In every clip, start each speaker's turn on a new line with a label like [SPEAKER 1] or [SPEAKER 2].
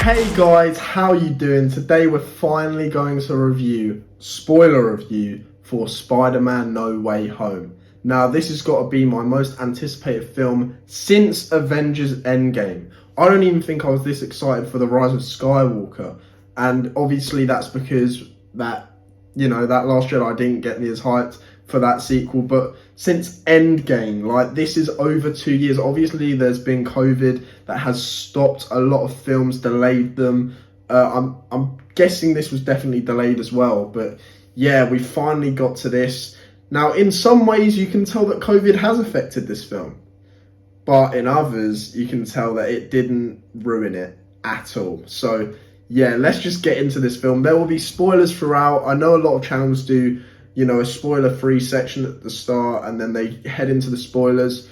[SPEAKER 1] Hey guys, how you doing? Today we're finally going to spoiler review for Spider-Man No Way Home. Now this has got to be my most anticipated film since Avengers Endgame. I don't even think I was this excited for The Rise of Skywalker, and obviously that's because that Last Jedi didn't get me as hyped for that sequel, but since Endgame, this is over 2 years. Obviously there's been COVID that has stopped a lot of films, delayed them. I'm guessing this was definitely delayed as well, but yeah, we finally got to this. Now in some ways you can tell that COVID has affected this film, but in others you can tell that it didn't ruin it at all. So yeah, let's just get into this film. There will be spoilers throughout. I know a lot of channels do a spoiler-free section at the start and then they head into the spoilers.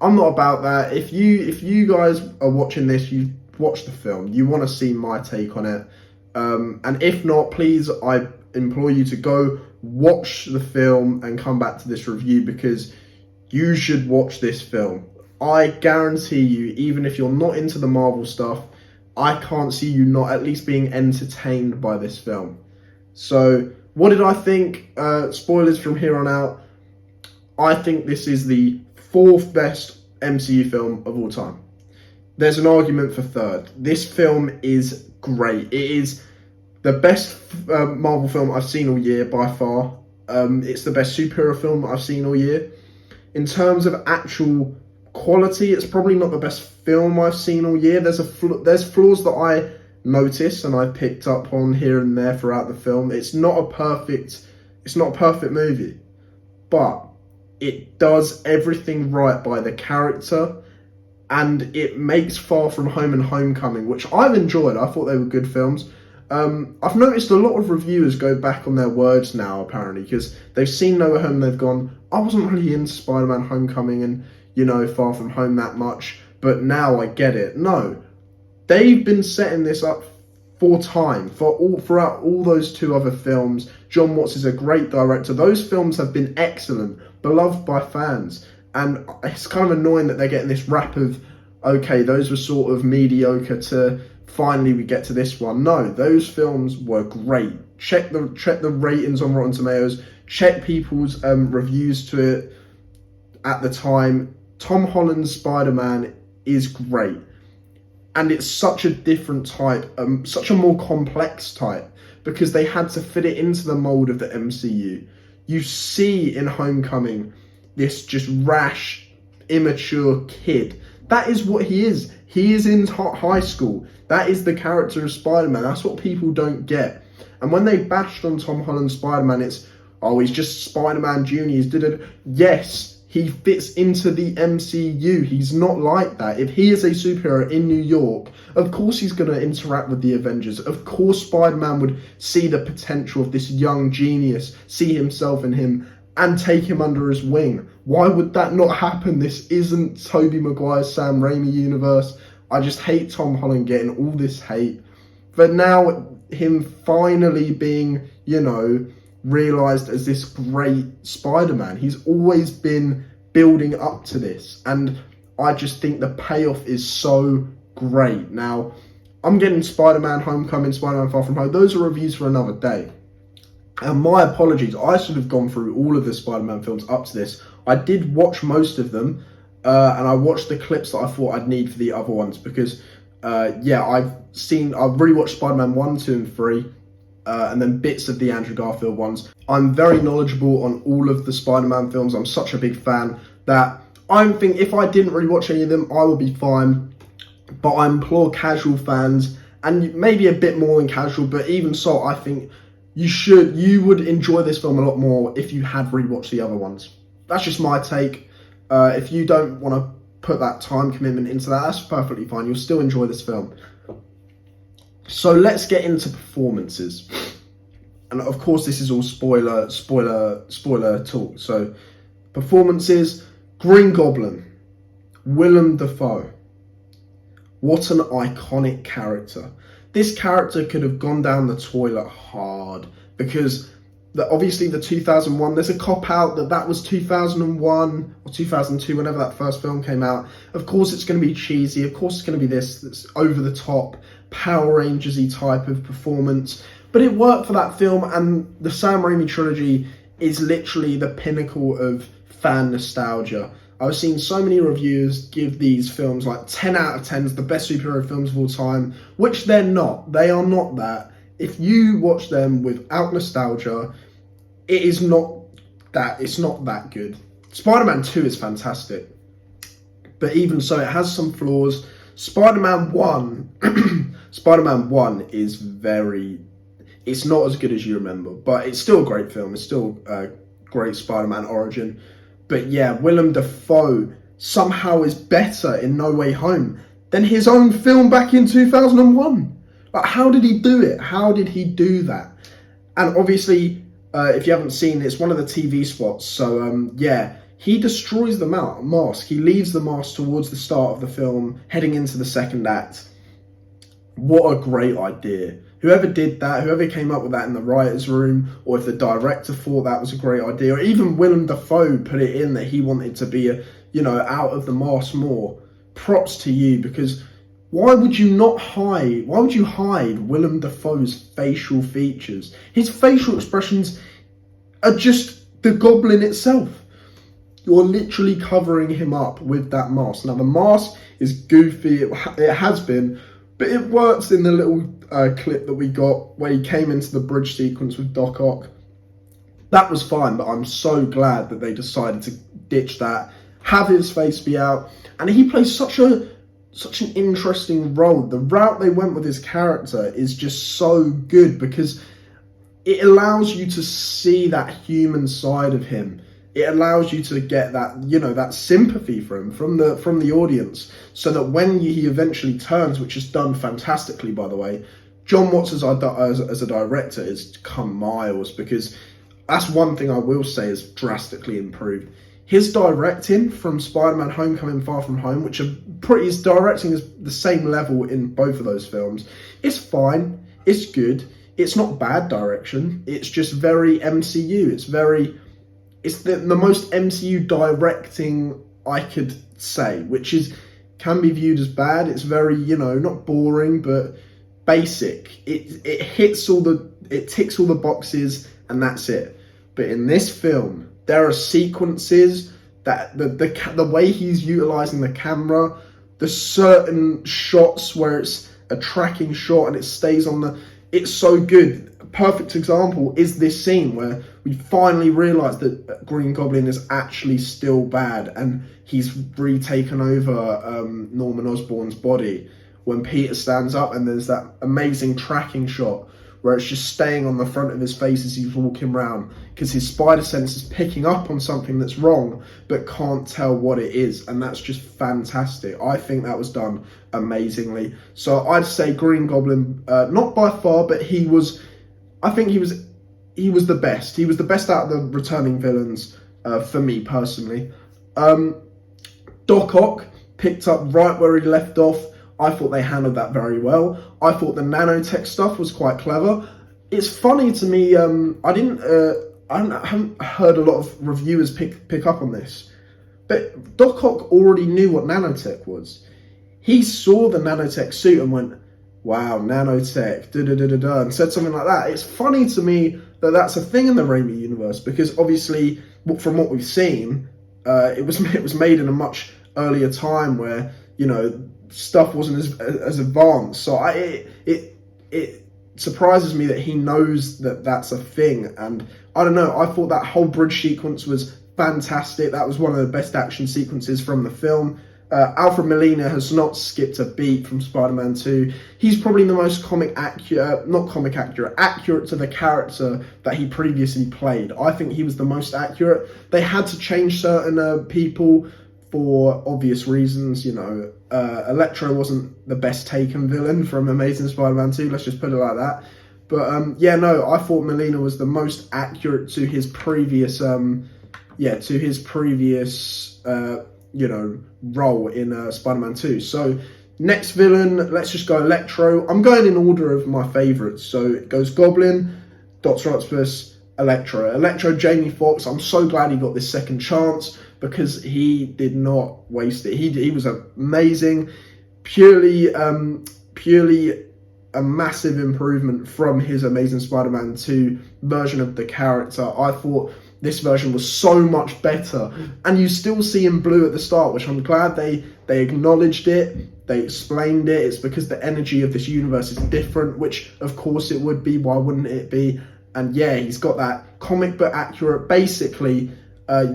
[SPEAKER 1] I'm not about that. If you guys are watching this, you watch the film, you want to see my take on it, and if not, please, I implore you to go watch the film and come back to this review, because you should watch this film. I guarantee you, even if you're not into the Marvel stuff, I can't see you not at least being entertained by this film. So what did I think? Spoilers from here on out. I think this is the 4th best MCU film of all time. There's an argument for 3rd. This film is great. It is the best Marvel film I've seen all year by far. It's the best superhero film I've seen all year. In terms of actual quality, it's probably not the best film I've seen all year. There's flaws that I notice and I picked up on here and there throughout the film. It's not a perfect movie, but it does everything right by the character, and it makes Far From Home and Homecoming, which I've enjoyed. I thought they were good films. I've noticed a lot of reviewers go back on their words now, apparently, because they've seen No Way Home and they've gone, I wasn't really into Spider-Man Homecoming and Far From Home that much, but now I get it. No, they've been setting this up for time, throughout all those 2 other films. John Watts is a great director. Those films have been excellent, beloved by fans, and it's kind of annoying that they're getting this rap of, okay, those were sort of mediocre to finally we get to this one. No, those films were great. Check the ratings on Rotten Tomatoes. Check people's reviews to it at the time. Tom Holland's Spider-Man is great. And it's such a different type, such a more complex type, because they had to fit it into the mold of the MCU. You see in Homecoming this just rash, immature kid. That is what he is. He is in high school. That is the character of Spider-Man. That's what people don't get. And when they bashed on Tom Holland's Spider-Man, it's, oh, he's just Spider-Man Jr. He's yes. He fits into the MCU. He's not like that. If he is a superhero in New York, of course he's going to interact with the Avengers. Of course Spider-Man would see the potential of this young genius, see himself in him, and take him under his wing. Why would that not happen? This isn't Tobey Maguire's Sam Raimi universe. I just hate Tom Holland getting all this hate. But now, him finally being, realised as this great Spider-Man. He's always been building up to this, and I just think the payoff is so great. Now, I'm getting Spider-Man Homecoming, Spider-Man Far From Home. Those are reviews for another day. And my apologies, I should have gone through all of the Spider-Man films up to this. I did watch most of them, and I watched the clips that I thought I'd need for the other ones, because, I've rewatched Spider-Man 1, 2, and 3, and then bits of the Andrew Garfield ones. I'm very knowledgeable on all of the Spider-Man films. I'm such a big fan that I think if I didn't rewatch any of them, I would be fine. But I implore casual fans, and maybe a bit more than casual, but even so, I think you would enjoy this film a lot more if you had rewatched the other ones. That's just my take. If you don't want to put that time commitment into that, that's perfectly fine. You'll still enjoy this film. So let's get into performances. And of course this is all spoiler talk. So performances, Green Goblin, Willem Dafoe. What an iconic character. This character could have gone down the toilet hard, because obviously the 2001, there's a cop-out that was 2001 or 2002, whenever that first film came out. Of course it's going to be cheesy, of course it's going to be this over the top, Power Rangers-y type of performance. But it worked for that film, and the Sam Raimi trilogy is literally the pinnacle of fan nostalgia. I've seen so many reviewers give these films like 10 out of 10s, the best superhero films of all time, which they're not. They are not that. If you watch them without nostalgia, it's not that good. Spider-Man 2 is fantastic, but even so, it has some flaws. Spider-Man 1, Spider-Man 1 is it's not as good as you remember, but it's still a great film. It's still a great Spider-Man origin. But yeah, Willem Dafoe somehow is better in No Way Home than his own film back in 2001. Like, how did he do it? How did he do that? And obviously, if you haven't seen it, it's one of the TV spots. So yeah, he destroys the mask. He leaves the mask towards the start of the film, heading into the second act. What a great idea. Whoever did that, whoever came up with that in the writer's room, or if the director thought that was a great idea, or even Willem Dafoe put it in that he wanted to be, out of the mask more. Props to you, because why would you hide Willem Dafoe's facial features? His facial expressions are just the Goblin itself. You're literally covering him up with that mask. Now, the mask is goofy, it has been, but it works in the little clip that we got where he came into the bridge sequence with Doc Ock. That was fine, but I'm so glad that they decided to ditch that, have his face be out, and he plays such an interesting role. The route they went with his character is just so good because it allows you to see that human side of him. It allows you to get that, that sympathy for him from the audience, so that when he eventually turns, which is done fantastically, by the way, John Watts as a director has come miles, because that's one thing I will say is drastically improved. His directing from Spider-Man Homecoming, Far From Home, which his directing is the same level in both of those films. It's fine. It's good. It's not bad direction. It's just very MCU. It's the most MCU directing I could say, which can be viewed as bad. It's very, not boring, but basic. It ticks all the boxes, and that's it. But in this film, there are sequences that the way he's utilizing the camera, the certain shots where it's a tracking shot and it stays on it's so good. A perfect example is this scene where we finally realise that Green Goblin is actually still bad, and he's retaken over Norman Osborn's body. When Peter stands up and there's that amazing tracking shot where it's just staying on the front of his face as he's walking around, because his spider sense is picking up on something that's wrong but can't tell what it is, and that's just fantastic. I think that was done amazingly. So I'd say Green Goblin, not by far, but he was the best. He was the best out of the returning villains for me personally. Doc Ock picked up right where he left off. I thought they handled that very well. I thought the nanotech stuff was quite clever. It's funny to me, I haven't heard a lot of reviewers pick up on this, but Doc Ock already knew what nanotech was. He saw the nanotech suit and went, wow, nanotech, and said something like that. It's funny to me that that's a thing in the Raimi universe, because obviously, from what we've seen, it was made in a much earlier time where, stuff wasn't as advanced. So it surprises me that he knows that that's a thing. And I don't know, I thought that whole bridge sequence was fantastic. That was one of the best action sequences from the film. Alfred Molina has not skipped a beat from Spider-Man 2. He's probably the most accurate to the character that he previously played. I think he was the most accurate. They had to change certain people for obvious reasons. Electro wasn't the best taken villain from Amazing Spider-Man 2, let's just put it like that. But I thought Molina was the most accurate to his previous role in Spider-Man 2. So next villain, let's just go Electro. I'm going in order of my favourites. So it goes Goblin, Dr. Octopus, Electro, Jamie Foxx. I'm so glad he got this second chance, because he did not waste it. He was amazing, purely a massive improvement from his Amazing Spider-Man 2 version of the character. I thought this version was so much better, and you still see him blue at the start, which I'm glad they acknowledged it, they explained it. It's because the energy of this universe is different, which of course it would be, why wouldn't it be? And yeah, he's got that comic book accurate, basically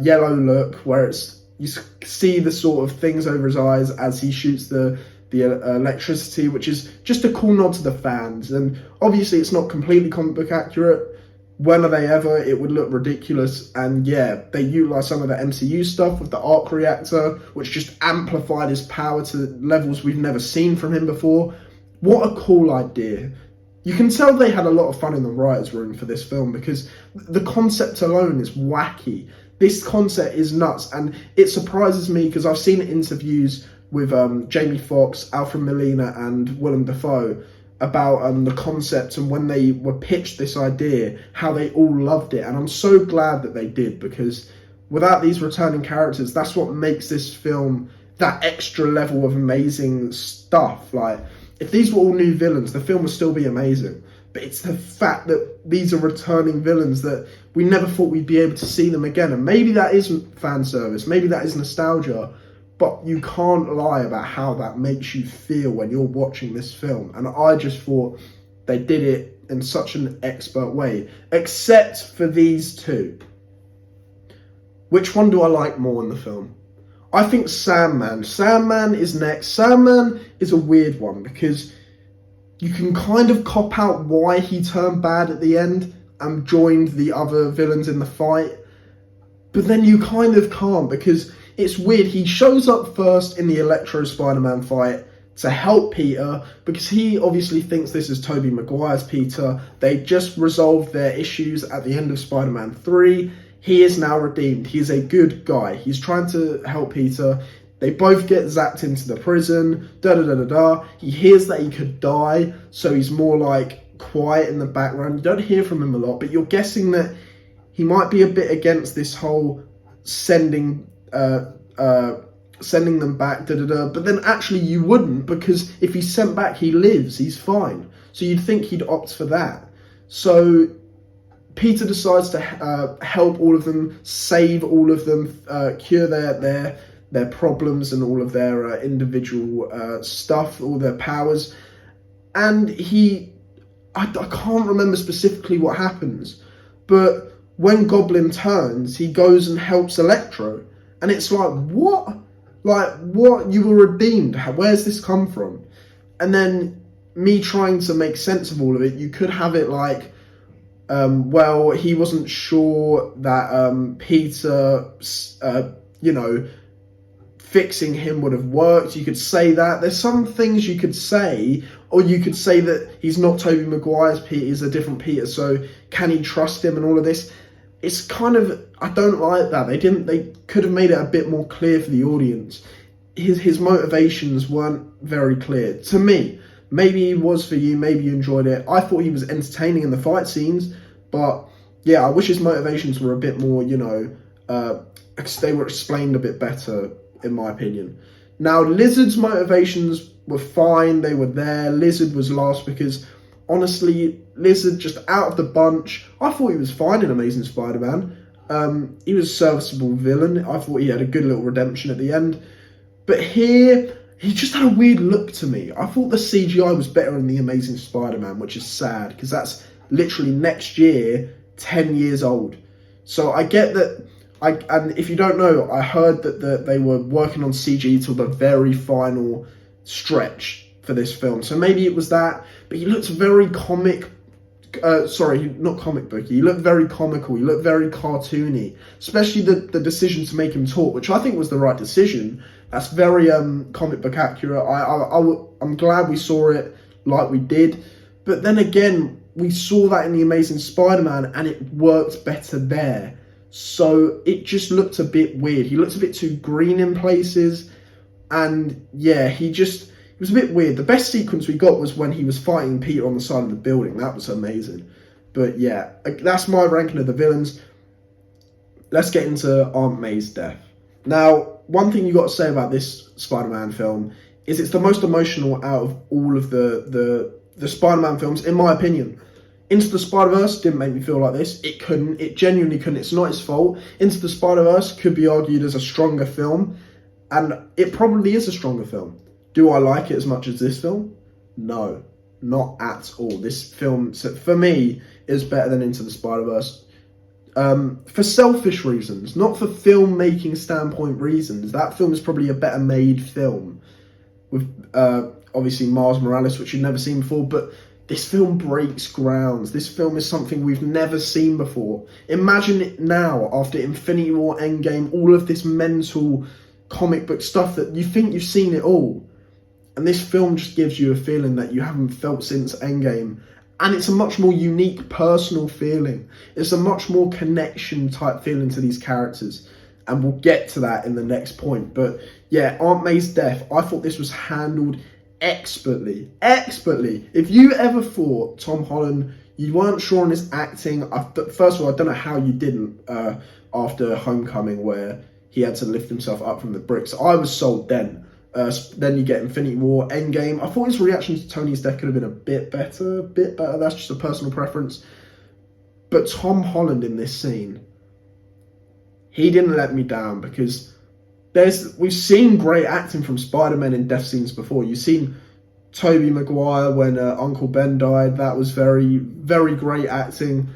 [SPEAKER 1] yellow look, where it's, you see the sort of things over his eyes as he shoots the electricity, which is just a cool nod to the fans. And obviously it's not completely comic book accurate. When are they ever? It would look ridiculous. And yeah, they utilised some of the MCU stuff with the arc reactor, which just amplified his power to levels we've never seen from him before. What a cool idea. You can tell they had a lot of fun in the writer's room for this film, because the concept alone is wacky. This concept is nuts, and it surprises me because I've seen interviews with Jamie Foxx, Alfred Molina and Willem Dafoe about the concept, and when they were pitched this idea, how they all loved it. And I'm so glad that they did, because without these returning characters, that's what makes this film that extra level of amazing stuff. Like, if these were all new villains, the film would still be amazing. But it's the fact that these are returning villains that we never thought we'd be able to see them again. And maybe that isn't fan service, maybe that is nostalgia, but you can't lie about how that makes you feel when you're watching this film. And I just thought they did it in such an expert way, except for these two. Which one do I like more in the film? I think Sandman. Sandman is next. Sandman is a weird one, because you can kind of cop out why he turned bad at the end and joined the other villains in the fight. But then you kind of can't, because it's weird. He shows up first in the Electro Spider-Man fight to help Peter, because he obviously thinks this is Tobey Maguire's Peter. They just resolved their issues at the end of Spider-Man 3. He is now redeemed. He's a good guy. He's trying to help Peter. They both get zapped into the prison. He hears that he could die, so he's more like quiet in the background. You don't hear from him a lot, but you're guessing that he might be a bit against this whole sending them back. But then actually you wouldn't, because if he's sent back, he lives. He's fine. So you'd think he'd opt for that. So Peter decides to help all of them, save all of them, cure their problems and all of their individual stuff, all their powers. And I can't remember specifically what happens, but when Goblin turns, he goes and helps Electro. And it's like, what? Like, what? You were redeemed. Where's this come from? And then me trying to make sense of all of it, you could have it like, well, he wasn't sure that Peter, fixing him would have worked. You could say that. There's some things you could say, or you could say that he's not Tobey Maguire's Peter, he's a different Peter, so can he trust him and all of this? It's kind of, I don't like that. They could have made it a bit more clear for the audience. His motivations weren't very clear. To me, maybe he was for you, maybe you enjoyed it. I thought he was entertaining in the fight scenes, but yeah, I wish his motivations were a bit more, they were explained a bit better, in my opinion. Now, Lizard's motivations were fine, they were there. Lizard was last because, honestly, Lizard, just out of the bunch, I thought he was fine in Amazing Spider-Man. He was a serviceable villain. I thought he had a good little redemption at the end. But here, he just had a weird look to me. I thought the CGI was better in The Amazing Spider-Man, which is sad, because that's literally next year, 10 years old. So I get that, and if you don't know, I heard that they were working on CG till the very final stretch for this film. So maybe it was that, but he looked very not comic booky. He looked very comical. He looked very cartoony, especially the decision to make him talk, which I think was the right decision. That's very comic book accurate. I'm glad we saw it like we did. But then again, we saw that in The Amazing Spider-Man, and it worked better there. So it just looked a bit weird. He looked a bit too green in places. And yeah, it was a bit weird. The best sequence we got was when he was fighting Peter on the side of the building. That was amazing. But yeah, that's my ranking of the villains. Let's get into Aunt May's death. Now, one thing you got to say about this Spider-Man film is it's the most emotional out of all of the the Spider-Man films, in my opinion. Into the Spider-Verse didn't make me feel like this. It couldn't. It genuinely couldn't. It's not his fault. Into the Spider-Verse could be argued as a stronger film, and it probably is a stronger film. Do I like it as much as this film? No, not at all. This film, for me, is better than Into the Spider-Verse. For selfish reasons, not for filmmaking standpoint reasons. That film is probably a better made film, with obviously Miles Morales, which you've never seen before, but this film breaks grounds. This film is something we've never seen before. Imagine it now, after Infinity War, Endgame, all of this mental comic book stuff that you think you've seen it all. And this film just gives you a feeling that you haven't felt since Endgame. And it's a much more unique, personal feeling. It's a much more connection type feeling to these characters. And we'll get to that in the next point. But yeah, Aunt May's death, I thought this was handled expertly. If you ever thought Tom Holland, you weren't sure on his acting, first of all, I don't know how you didn't after Homecoming, where he had to lift himself up from the bricks. I was sold then. Then you get Infinity War, Endgame. I thought his reaction to Tony's death could have been a bit better. That's just a personal preference. But Tom Holland in this scene, he didn't let me down, because we've seen great acting from Spider-Man in death scenes before. You've seen Tobey Maguire when Uncle Ben died. That was very, very great acting.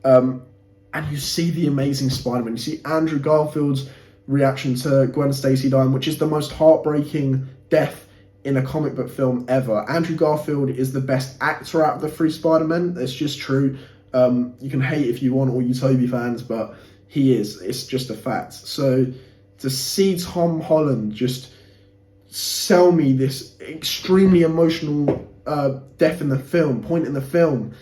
[SPEAKER 1] And you see the Amazing Spider-Man. You see Andrew Garfield's reaction to Gwen Stacy dying, which is the most heartbreaking death in a comic book film ever. Andrew Garfield is the best actor out of the three Spider-Men. It's just true. You can hate if you want, all you Tobey fans, but he is. It's just a fact. So to see Tom Holland just sell me this extremely emotional death in the film, point in the film,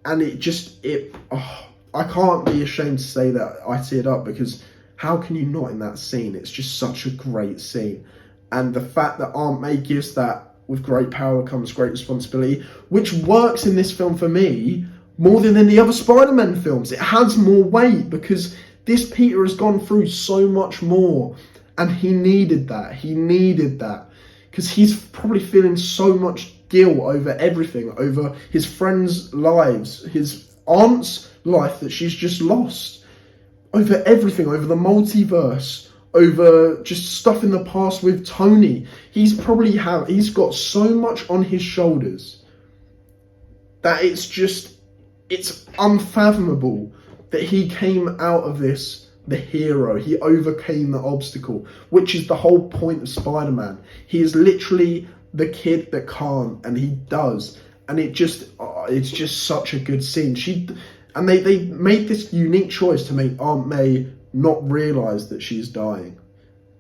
[SPEAKER 1] and I can't be ashamed to say that I teared up, because how can you not in that scene? It's just such a great scene. And the fact that Aunt May gives that, with great power comes great responsibility, which works in this film for me more than in the other Spider-Man films. It has more weight, because this Peter has gone through so much more, and he needed that. Because he's probably feeling so much guilt over everything, over his friends' lives, his aunt's life that she's just lost, over everything, over the multiverse, over just stuff in the past with Tony. He's got so much on his shoulders that it's unfathomable that he came out of this the hero. He overcame the obstacle, which is the whole point of Spider-Man. He is literally the kid that can't, and he does. And it's just such a good scene. They made this unique choice to make Aunt May not realise that she's dying.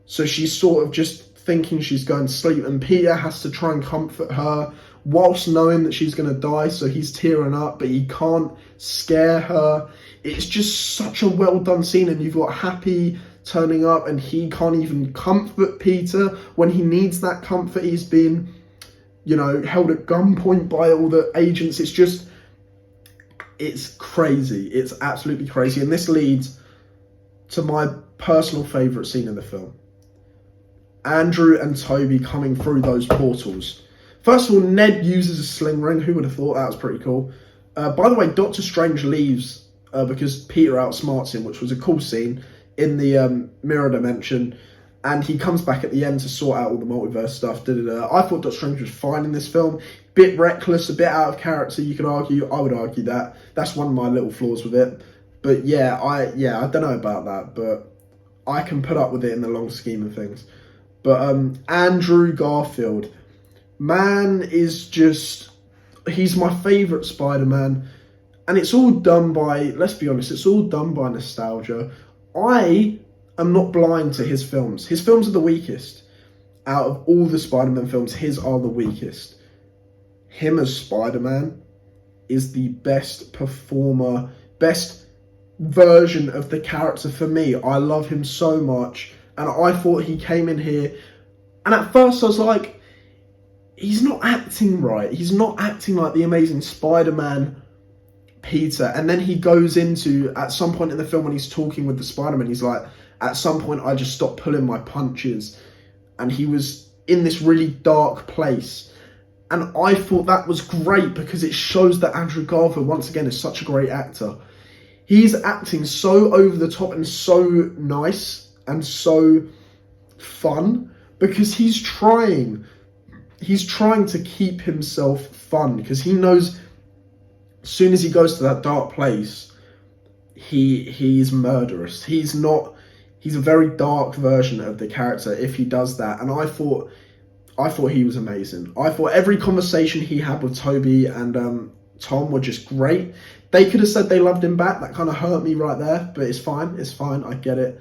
[SPEAKER 1] So she's sort of just thinking she's going to sleep, and Peter has to try and comfort her whilst knowing that she's going to die, so he's tearing up, but he can't scare her. It's just such a well done scene, and you've got Happy turning up, and he can't even comfort Peter when he needs that comfort. He's been, held at gunpoint by all the agents. It's crazy. It's absolutely crazy. And this leads to my personal favourite scene in the film. Andrew and Tobey coming through those portals. First of all, Ned uses a sling ring. Who would have thought? That was pretty cool. By the way, Doctor Strange leaves because Peter outsmarts him, which was a cool scene in the mirror dimension. And he comes back at the end to sort out all the multiverse stuff. I thought Doctor Strange was fine in this film. Bit reckless, a bit out of character, you could argue. I would argue that. That's one of my little flaws with it. But I don't know about that, but I can put up with it in the long scheme of things. But Andrew Garfield, man, he's my favourite Spider-Man. And it's all done by, let's be honest, it's all done by nostalgia. I am not blind to his films. His films are the weakest. Out of all the Spider-Man films, his are the weakest. Him as Spider-Man is the best performer, best version of the character for me. I love him so much. And I thought he came in here, and at first I was like, he's not acting right. He's not acting like the Amazing Spider-Man Peter. And then he goes into, at some point in the film when he's talking with the Spider-Man, he's like, at some point I just stopped pulling my punches. And he was in this really dark place. And I thought that was great because it shows that Andrew Garfield, once again, is such a great actor. He's acting so over the top and so nice and so fun because he's trying to keep himself fun because he knows as soon as he goes to that dark place, he's murderous. He's a very dark version of the character if he does that. And I thought he was amazing. I thought every conversation he had with Toby and Tom were just great. They could have said they loved him back. That kind of hurt me right there, but it's fine. It's fine. I get it.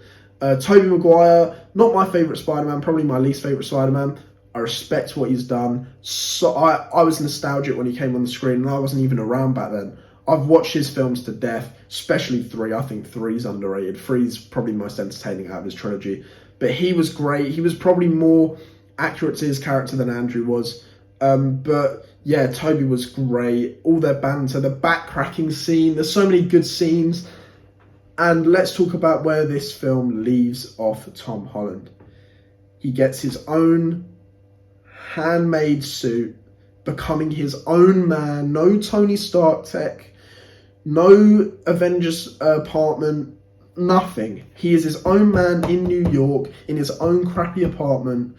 [SPEAKER 1] Tobey Maguire, not my favourite Spider-Man, probably my least favourite Spider-Man. I respect what he's done. So I was nostalgic when he came on the screen, and I wasn't even around back then. I've watched his films to death, especially 3. I think 3's underrated. 3's probably the most entertaining out of his trilogy. But he was great. He was probably more accurate to his character than Andrew was. But yeah, Toby was great. All their banter, the back-cracking scene. There's so many good scenes. And let's talk about where this film leaves off Tom Holland. He gets his own handmade suit, becoming his own man. No Tony Stark tech. No Avengers apartment. Nothing. He is his own man in New York, in his own crappy apartment.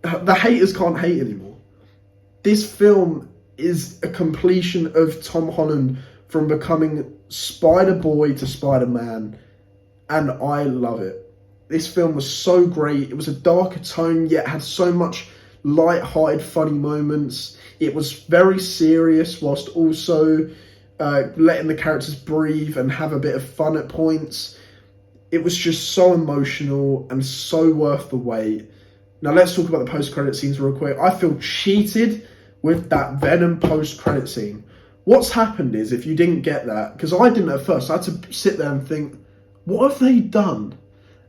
[SPEAKER 1] The haters can't hate anymore. This film is a completion of Tom Holland from becoming Spider-Boy to Spider-Man, and I love it. This film was so great. It was a darker tone, yet had so much light-hearted, funny moments. It was very serious, whilst also letting the characters breathe and have a bit of fun at points. It was just so emotional and so worth the wait. Now let's talk about the post-credit scenes real quick. I feel cheated with that Venom post-credit scene. What's happened is, if you didn't get that, because I didn't at first, I had to sit there and think, what have they done?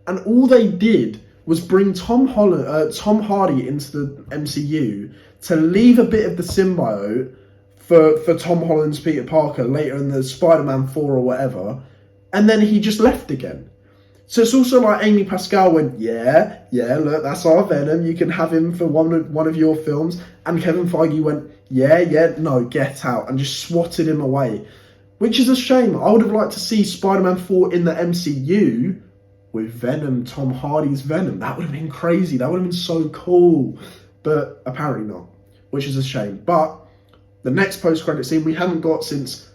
[SPEAKER 1] And all they did was bring Tom Hardy into the MCU to leave a bit of the symbiote for Tom Holland's Peter Parker later in the Spider-Man 4 or whatever, and then he just left again. So it's also like Amy Pascal went, yeah, look, that's our Venom. You can have him for one of your films. And Kevin Feige went, yeah, no, get out. And just swatted him away. Which is a shame. I would have liked to see Spider-Man 4 in the MCU with Venom, Tom Hardy's Venom. That would have been crazy. That would have been so cool. But apparently not, which is a shame. But the next post-credit scene we haven't got since,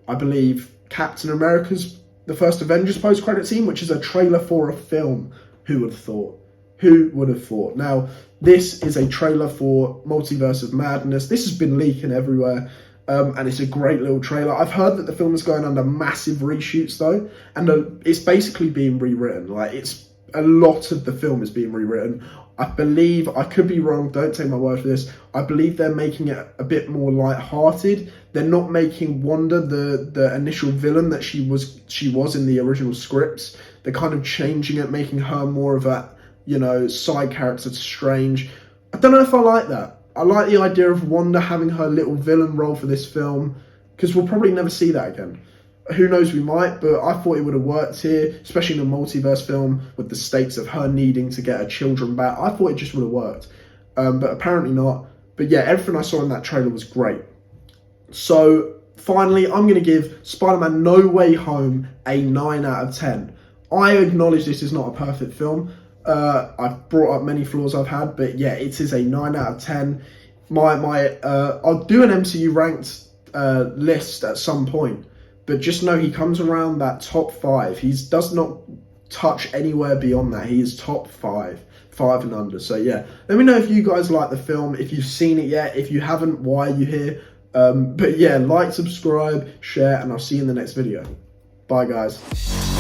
[SPEAKER 1] I believe, Captain America's the first Avengers post-credit scene, which is a trailer for a film. Who would have thought? Who would have thought? Now, this is a trailer for Multiverse of Madness. This has been leaking everywhere, and it's a great little trailer. I've heard that the film is going under massive reshoots, though, and it's basically being rewritten. Like, it's a lot of the film is being rewritten. I believe, I could be wrong, don't take my word for this, I believe they're making it a bit more light-hearted. They're not making Wanda the initial villain that she was in the original scripts. They're kind of changing it, making her more of a, side character to Strange. I don't know if I like that. I like the idea of Wanda having her little villain role for this film, because we'll probably never see that again. Who knows, we might, but I thought it would have worked here, especially in a multiverse film with the stakes of her needing to get her children back. I thought it just would have worked, but apparently not. But yeah, everything I saw in that trailer was great. So finally, I'm going to give Spider-Man No Way Home a 9 out of 10. I acknowledge this is not a perfect film. I've brought up many flaws I've had, but yeah, it is a 9 out of 10. I'll do an MCU ranked list at some point. But just know he comes around that top 5. He does not touch anywhere beyond that. He is top 5 and under. So yeah, let me know if you guys like the film, if you've seen it yet. If you haven't, why are you here? But yeah, like, subscribe, share, and I'll see you in the next video. Bye, guys.